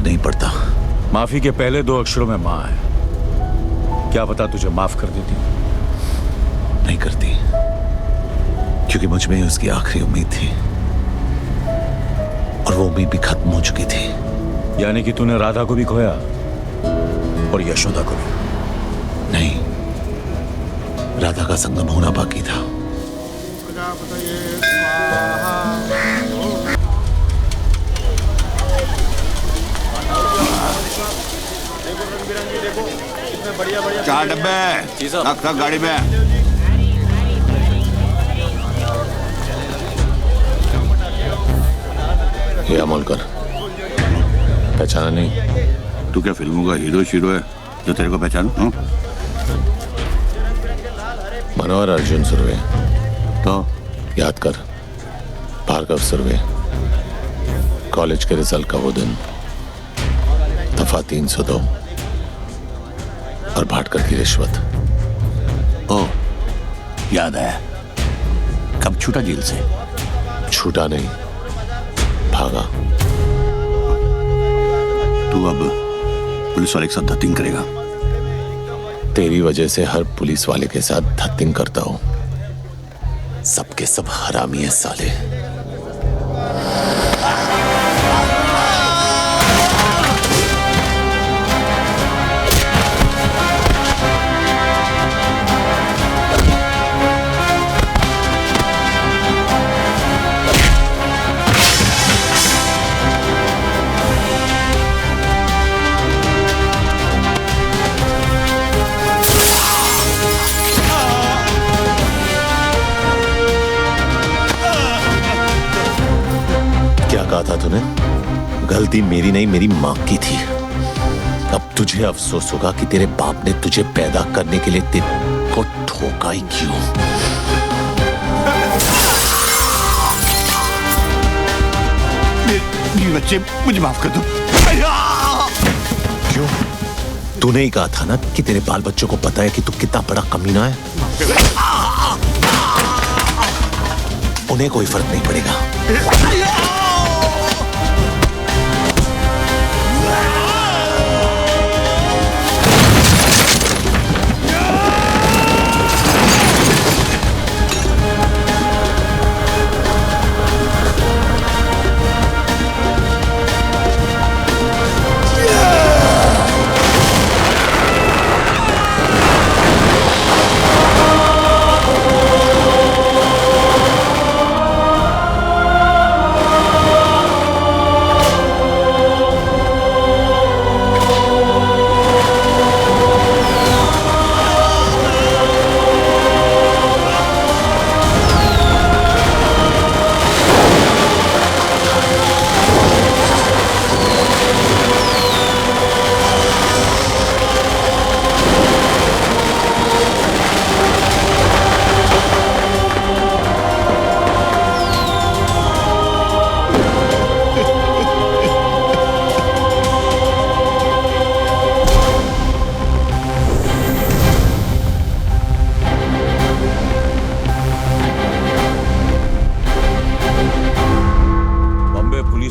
नहीं पड़ता। माफी के पहले 2 अक्षरों में मां है। क्या पता तुझे माफ कर देती। नहीं करती, क्योंकि मुझ में उसकी आखिरी उम्मीद थी और वो उम्मीद भी खत्म हो चुकी थी। यानी कि तूने राधा को भी खोया और यशोदा को भी। नहीं, राधा का संगम होना बाकी था। देखो कितने बढ़िया 4 डब्बे रख गाड़ी में। ये अमोलकर, पहचाना नहीं? तू क्या फिल्मों का हीरो शीरो है जो तेरे को पहचान? मनोहर अर्जुन सुरवे। तो याद कर, भार्गव सुरवे। कॉलेज के रिजल्ट का वो दिन, दफा 302 और भाटकर की रिश्वत। ओ, याद आया। कब छूटा जेल से? छूटा नहीं, भागा। तू अब पुलिस वाले के साथ धत्तिंग करेगा? तेरी वजह से हर पुलिस वाले के साथ धत्तिंग करता हूं। सबके सब हरामी है साले। कहा था तूने? गलती मेरी नहीं, मेरी मां की थी। अब तुझे अफसोस होगा कि तेरे बाप ने तुझे पैदा करने के लिए तेरे को ठोका ही क्यों। मेरे बच्चे, मुझे माफ कर दो। क्यों? तूने ही कहा था ना कि तेरे बाल बच्चों को पता है कि तू कितना बड़ा कमीना है। उन्हें कोई फर्क नहीं पड़ेगा।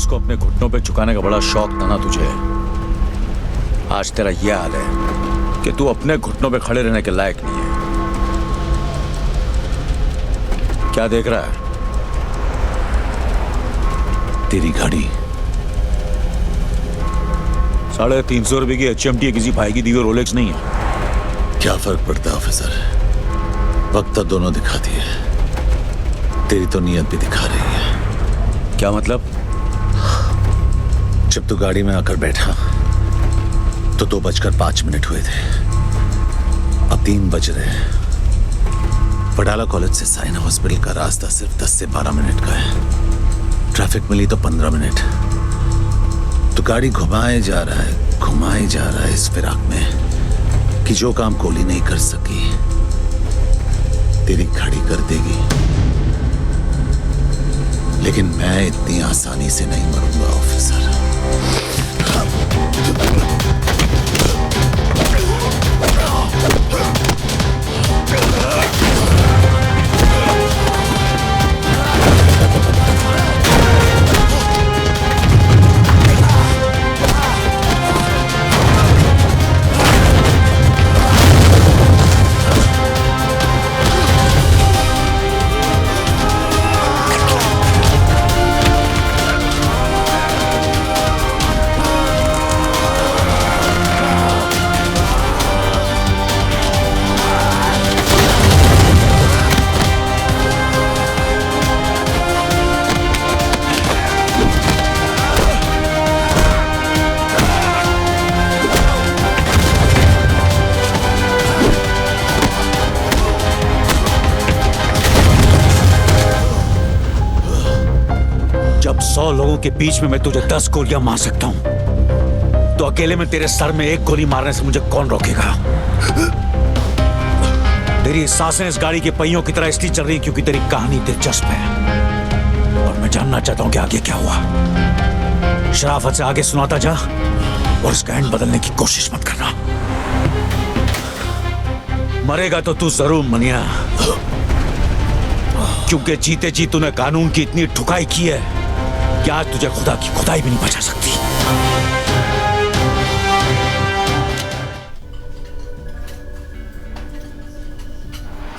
को अपने घुटनों पे झुकाने का बड़ा शौक था ना तुझे। आज तेरा यह हाल है कि तू अपने घुटनों पे खड़े रहने के लायक नहीं है। क्या देख रहा है? तेरी गाड़ी 350 रुपए की HMT किसी भाई की दी हुई रोलेक्स नहीं है। क्या फर्क पड़ता है ऑफिसर, वक्त तो दोनों दिखाती है। तेरी तो नीयत भी दिखा रही है। क्या मतलब? जब तू गाड़ी में आकर बैठा तो 2:05 हुए थे। अब 3 बज रहे हैं। वडाला कॉलेज से साइना हॉस्पिटल का रास्ता सिर्फ 10 से 12 मिनट का है। ट्रैफिक मिली तो 15 मिनट। तो गाड़ी घुमाए जा रहा है इस फिराक में कि जो काम गोली नहीं कर सकी तेरी घड़ी कर देगी। लेकिन मैं इतनी आसानी से नहीं मरूंगा ऑफिसर। लोगों के बीच में मैं तुझे 10 गोलियां मार सकता हूं, तो अकेले में तेरे सर में 1 गोली मारने से मुझे कौन रोकेगा? तेरी सांसें इस गाड़ी के पहियों की तरह इसलिए चल रही क्योंकि तेरी कहानी दिलचस्प है और मैं जानना चाहता हूं कि आगे क्या हुआ। शराफत से आगे सुनाता जा और इसका एंड बदलने की कोशिश मत करना। मरेगा तो तू जरूर मनिया, क्योंकि जीते जी तूने कानून की इतनी ठुकाई की है कि आज तुझे खुदा की खुदाई भी नहीं बचा सकती।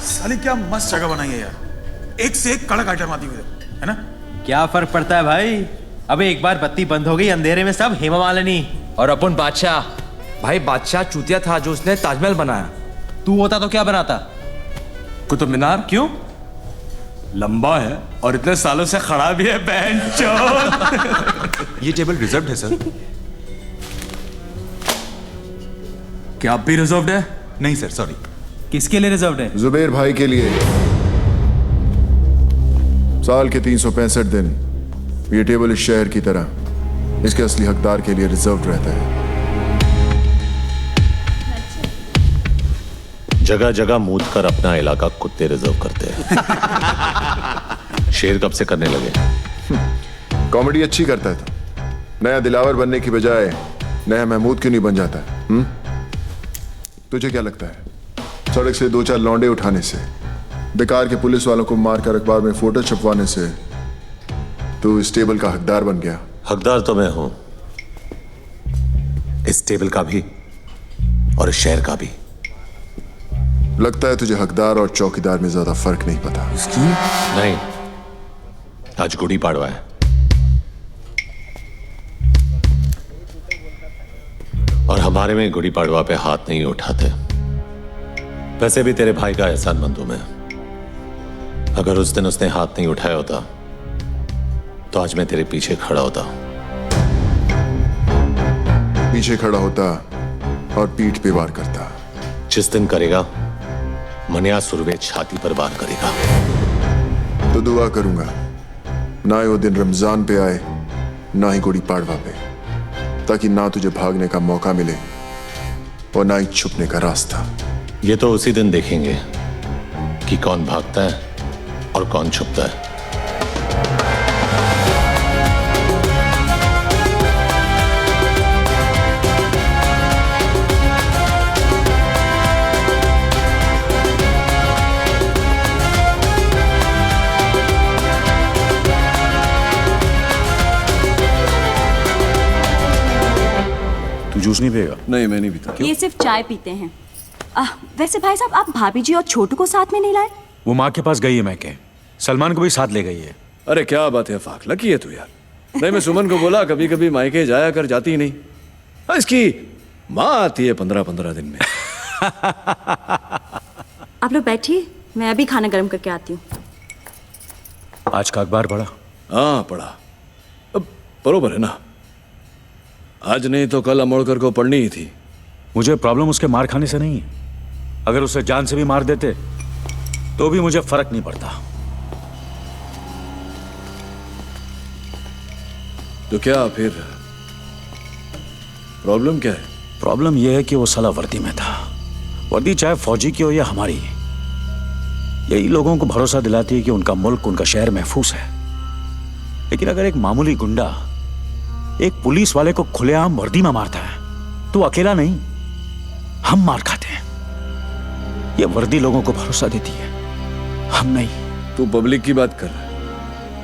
साली क्या मस्त जगह बनाई है यार, एक से एक कड़क आइटम आती हुई है ना। क्या फर्क पड़ता है भाई? अबे एक बार बत्ती बंद हो गई, अंधेरे में सब हेमा मालिनी। और अपन बादशाह। भाई बादशाह चूतिया था जो उसने ताजमहल बनाया। तू होता तो क्या बनाता? कुतुब मीनार। क्यों? लंबा है और इतने सालों से खड़ा भी है ये टेबल रिजर्व्ड है सर। क्या आप भी रिजर्व्ड है? नहीं सर, सॉरी। किसके लिए रिजर्व्ड है? जुबेर भाई के लिए। साल के 365 दिन ये टेबल इस शहर की तरह इसके असली हकदार के लिए रिजर्व्ड रहता है। जगह जगह मूत कर अपना इलाका कुत्ते रिजर्व करते हैं। शेर कब से करने लगे? कॉमेडी अच्छी करता है तो नया दिलावर बनने की बजाय नया महमूद क्यों नहीं बन जाता? तुझे क्या लगता है सड़क से 2-4 लौंडे उठाने से, बेकार के पुलिस वालों को मारकर अखबार में फोटो छपवाने से तू इस टेबल का हकदार बन गया? हकदार तो मैं हूं, इस टेबल का भी और इस शहर का भी। लगता है तुझे हकदार और चौकीदार में ज्यादा फर्क नहीं पता। नहीं, आज गुड़ी पाड़वा है और हमारे में गुड़ी पाड़वा पे हाथ नहीं उठाते। वैसे भी तेरे भाई का एहसानमंद हूं मैं। अगर उस दिन उसने हाथ नहीं उठाया होता तो आज मैं तेरे पीछे खड़ा होता। पीछे खड़ा होता और पीठ पे वार करता। जिस दिन करेगा मनिया सुरवे छाती पर वार करेगा। तो दुआ करूंगा ना ही वो दिन रमजान पे आए ना ही गुड़ी पाड़वा पे, ताकि ना तुझे भागने का मौका मिले और ना ही छुपने का रास्ता। ये तो उसी दिन देखेंगे कि कौन भागता है और कौन छुपता है। तू जूस नहीं पिएगा? नहीं, मैं नहीं पीता। ये सिर्फ चाय पीते हैं। वैसे भाई साहब, आप भाभी जी और छोटू को साथ में नहीं लाए? वो माँ के पास गई है, मैं के सलमान को भी साथ ले गई है। अरे क्या बात है फाक, लकी है तू यार। नहीं, मैं सुमन को बोला कभी कभी मायके जाया कर, जाती ही नहीं। हाँ, इसकी माँ आती है 15-15 दिन में। आप लोग बैठिए, मैं अभी खाना गर्म करके आती हूँ। आज का अखबार पढ़ा? हाँ पढ़ा। अब बरोबर है ना, आज नहीं तो कल अमोड़कर को पढ़नी ही थी। मुझे प्रॉब्लम उसके मार खाने से नहीं है। अगर उसे जान से भी मार देते तो भी मुझे फर्क नहीं पड़ता। तो क्या फिर प्रॉब्लम क्या है? प्रॉब्लम यह है कि वो साला वर्दी में था। वर्दी चाहे फौजी की हो या हमारी, यही लोगों को भरोसा दिलाती है कि उनका मुल्क, उनका शहर महफूज है। लेकिन अगर एक मामूली गुंडा एक पुलिस वाले को खुलेआम वर्दी में मारता है तो अकेला नहीं, हम मार खाते हैं। ये वर्दी लोगों को भरोसा देती है, हम नहीं। तू पब्लिक की बात कर रहा है।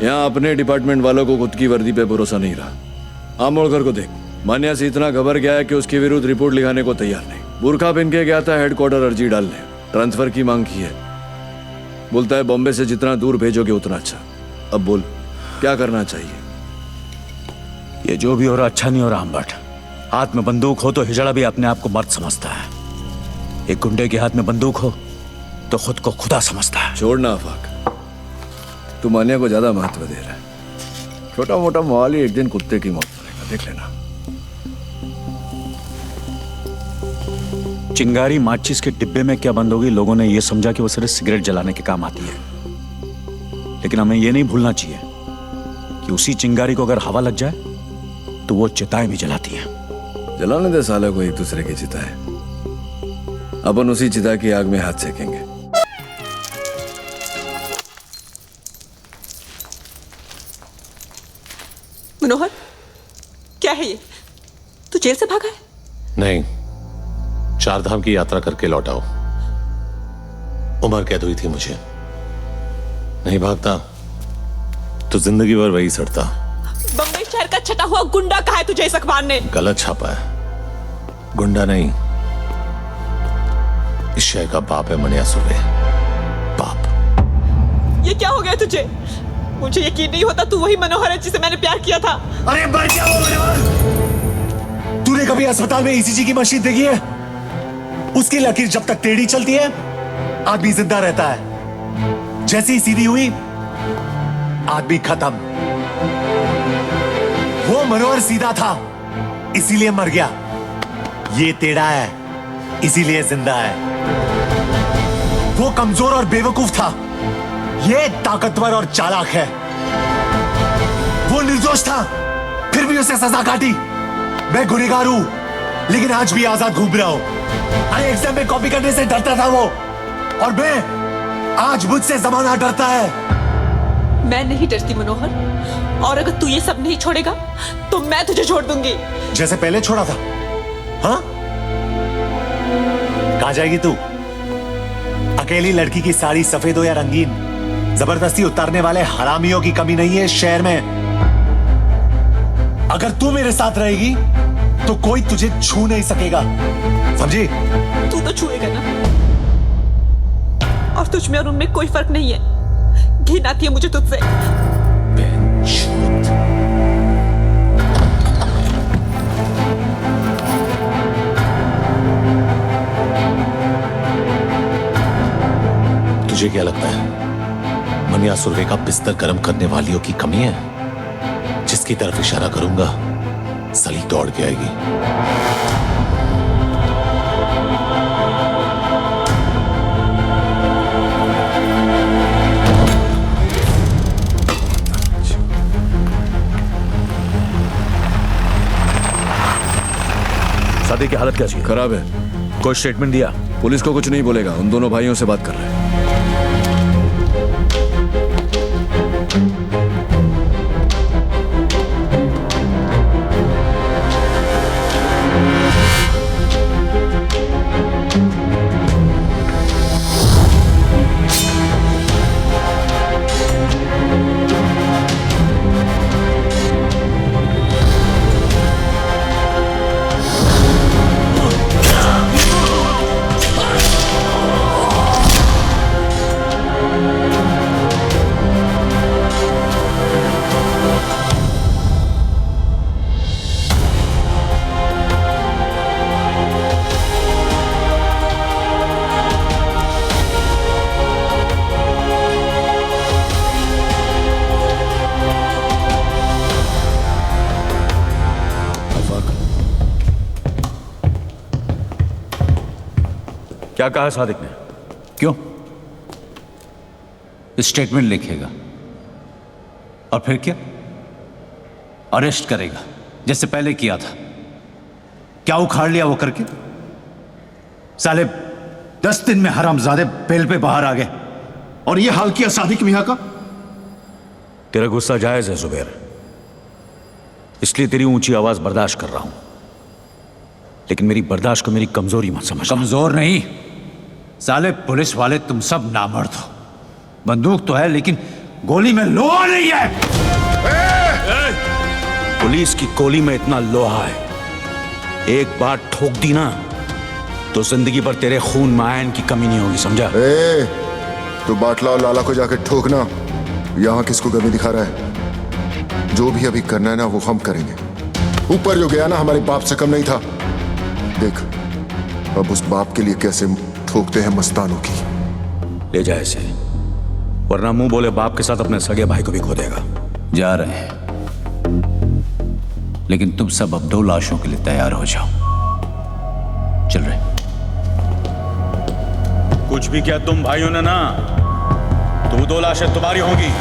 यहाँ अपने डिपार्टमेंट वालों को खुद की वर्दी पे भरोसा नहीं रहा। आमोड़कर को देख, मान्या से इतना घबर गया है कि उसके विरुद्ध रिपोर्ट लिखाने को तैयार नहीं। बुरखा पहन के गया था हेडक्वार्टर अर्जी डालने, ट्रांसफर की मांग की है। बोलता है बॉम्बे से जितना दूर भेजोगे उतना अच्छा। अब बोल क्या करना चाहिए? ये जो भी हो रहा अच्छा नहीं हो रहा अम्बट। हाथ में बंदूक हो तो हिजड़ा भी अपने आप को मर्द समझता है। एक गुंडे के हाथ में बंदूक हो तो खुद को खुदा समझता है। छोड़ना अफाक, तू मान्या को ज्यादा महत्व दे रहा है। छोटा मोटा माल ही एक दिन कुत्ते की मौत करेगा, देख लेना। चिंगारी माचिस के डिब्बे में क्या बंद होगी, लोगों ने यह समझा कि वो सिर्फ सिगरेट जलाने के काम आती है। लेकिन हमें यह नहीं भूलना चाहिए कि उसी चिंगारी को अगर हवा लग जाए तो वो चिताएं भी जलाती हैं। जलाने दे साले को एक दूसरे की चिता है, अपन उसी चिता की आग में हाथ सेकेंगे। मनोहर, क्या है ये? तू जेल से भागा है? नहीं, 4 धाम की यात्रा करके लौटा हूं। उम्र कैद हुई थी मुझे, नहीं भागता तो जिंदगी भर वही सड़ता। बम्बई शहर का छटा हुआ गुंडा कहा है तुझे इस अखबार ने? गलत छापा है, गुंडा नहीं, इस शहर का बाप है मनिया सुर्वे, बाप। ये क्या हो गया तुझे? मुझे यकीन नहीं होता तू वही मनोहर है जिसे मैंने प्यार किया था। अरे मर क्या वो मनोहर? तूने कभी अस्पताल में ईसीजी की मशीन देखी है? उसकी लकीर जब तक टेढ़ी चलती है आदमी जिंदा रहता है, जैसे ही सीधी हुई आदमी खत्म। वो मनोहर सीधा था इसीलिए मर गया, ये टेढ़ा है इसीलिए जिंदा है। वो कमजोर और बेवकूफ था, ये ताकतवर और चालाक है। वो निर्दोष था फिर भी उसे सजा काटी। मैं गुनहगार हूं लेकिन आज भी आजाद घूम रहा हूं। अरे एग्जाम में कॉपी करने से डरता था वो, और मैं आज मुझसे जमाना डरता है। मैं नहीं डरती मनोहर, और अगर तू ये सब नहीं छोड़ेगा तो मैं तुझे छोड़ दूंगी। जैसे पहले छोड़ा था। हाँ, कहां जाएगी तू? अकेली लड़की की साड़ी सफेद हो या रंगीन, जबरदस्ती उतारने वाले हरामियों की कमी नहीं है इस शहर में। अगर तू मेरे साथ रहेगी तो कोई तुझे छू नहीं सकेगा, समझी? तू तो छुएगा ना, और तुझ में और उनमें कोई फर्क नहीं है। घिन आती है मुझे तुझसे। तुझे क्या लगता है मनिया सुर्वे का बिस्तर गर्म करने वालियों की कमी है? जिसकी तरफ इशारा करूंगा सली दौड़ के आएगी। शादी की हालत कैसी है? खराब है। कोई स्टेटमेंट दिया? पुलिस को कुछ नहीं बोलेगा, उन दोनों भाइयों से बात कर रहे हैं। क्या कहा सादिक ने? क्यों? स्टेटमेंट लिखेगा और फिर क्या? अरेस्ट करेगा जैसे पहले किया था। क्या उखाड़ लिया वो करके? साले 10 दिन में हरामजादे बेल पे बाहर आ गए और ये हाल किया सादिक मियां का। तेरा गुस्सा जायज है जुबैर, इसलिए तेरी ऊंची आवाज बर्दाश्त कर रहा हूं, लेकिन मेरी बर्दाश्त को मेरी कमजोरी मत समझ। कमजोर नहीं साले, पुलिस वाले तुम सब नामर्द हो। बंदूक तो है लेकिन गोली में लोहा नहीं है। पुलिस की गोली में इतना लोहा है, एक बार ठोक दी ना तो जिंदगी भर तेरे खून में आयन की कमी नहीं होगी, समझा? तो बाटला और लाला को जाके ठोकना। यहां किसको कमी दिखा रहा है? जो भी अभी करना है ना वो हम करेंगे। ऊपर जो गया ना हमारे बाप से कम नहीं था। देख अब उस बाप के लिए कैसे ठोकते हैं मस्तानों की। ले जाए इसे, वरना मुंह बोले बाप के साथ अपने सगे भाई को भी खो देगा। जा रहे हैं, लेकिन तुम सब अब 2 लाशों के लिए तैयार हो जाओ। चल रहे। कुछ भी किया तुम भाइयों ने ना, तो 2 लाशें तुम्हारी होंगी।